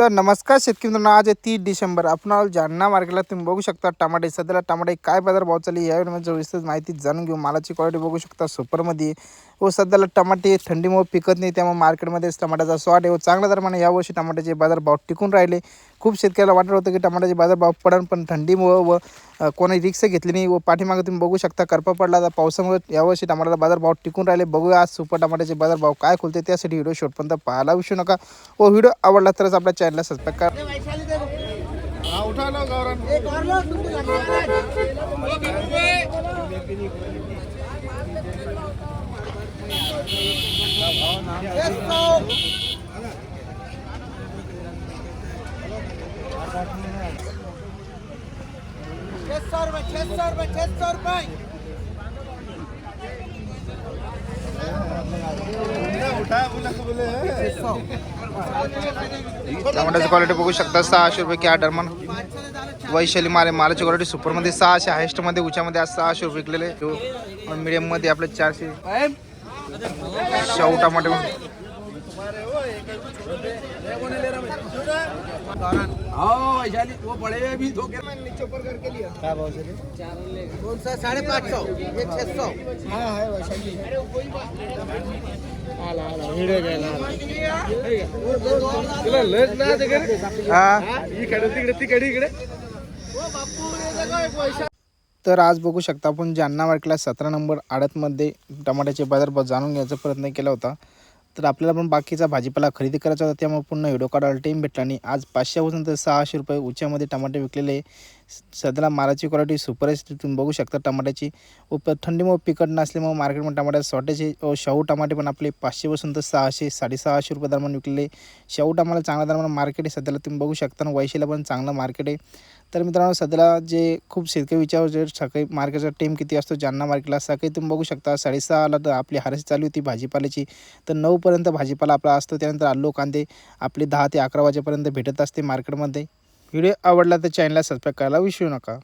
तर नमस्कार शेतकरी मित्रांनो, आज आहे 30 डिसेंबर. आपण जालना मार्केटला तुम्ही बघू शकता टमाटे. सध्याला टमाटे काय बाजार भाव चालली या व्हिडिओमध्ये विस्तृत माहिती जाणून घेऊ. मालाची क्वालिटी बघू शकता सुपरमध्ये व सध्याला टमाटे थंडीमुळे पिकत नाही, त्यामुळे मार्केटमध्ये टमाट्याचा स्वाद आहे व चांगल्या दरम्यान यावर्षी टमाट्याचे बाजारभाव टिकून राहिले. खूप शेतकऱ्याला वाटत होतं की टमाट्याचे बाजारभाव पडन, पण थंडीमुळे व कोणी रिक्स घेतली नाही व पाठीमागे तुम्ही बघू शकता करपा पडला. आता पावसामुळे यावर्षी टमाट्याचा बाजारभाव टिकून राहिले. बघूया आज सुपर टमाट्याचे बाजारभाव काय खुलते, त्यासाठी व्हिडिओ शेवटपर्यंत पाहायला विसरू नका व व्हिडिओ आवडला तरच आपल्या चॅनलला सबस्क्राईब करा. टमाट्याची क्वालिटी बघू शकता 600 रुपये की ऑर्डर मन वैशाली मालाची क्वालिटी सुपरमध्ये 600, हायेस्टमध्ये उच्यामध्ये आज 600 रुपये विकलेले. मीडियममध्ये आपले 400. शाहू टमाटे तर आज बघू शकता आपण जालना मार्केटला 17 नंबर आडतमध्ये टमाट्याचे बाजारभाव जाणून घ्यायचा प्रयत्न केला होता. तर आपल्याला पण बाकीचा भाजीपाला खरेदी करायचा होता, त्यामुळे पुन्हा व्हिडिओ काढायला टाईम भेटला आणि आज 500 पासून तर 600 रुपये उच्यामध्ये टमाटे विकलेले. सध्याला मालाची क्वालिटी सुपर आहे, तुम्ही बघू शकता टमाट्याची. व थंडीमुळे पिकट नसल्यामुळे मार्केटमध्ये टमाट्याचे शॉर्टेज व शाहू टमाटे पण आपले 500 पासून तर 600 650 रुपये दरम्यान विकलेले. शाहू टमाटा चांगल्या दरम्यान मार्केट आहे सध्याला, तुम्ही बघू शकता. वैशाला पण चांगलं मार्केट आहे. तर मित्रांनो, सध्याला जे खूप शेतकरी विचार जे सकाळी मार्केटचा टाईम किती असतो जालना मार्केटला, सकाळी तुम्ही बघू शकता 6:30ला तर आपली हारसी चालू होती भाजीपाल्याची. तर 9पर्यंत भाजीपाला आपला असतो. त्यानंतर आलू कांदे आपले 10 ते 11 वाजेपर्यंत भेटत असते मार्केटमध्ये. व्हिडिओ आवडला तर चॅनलला सबस्क्राईब करायला विसरू नका.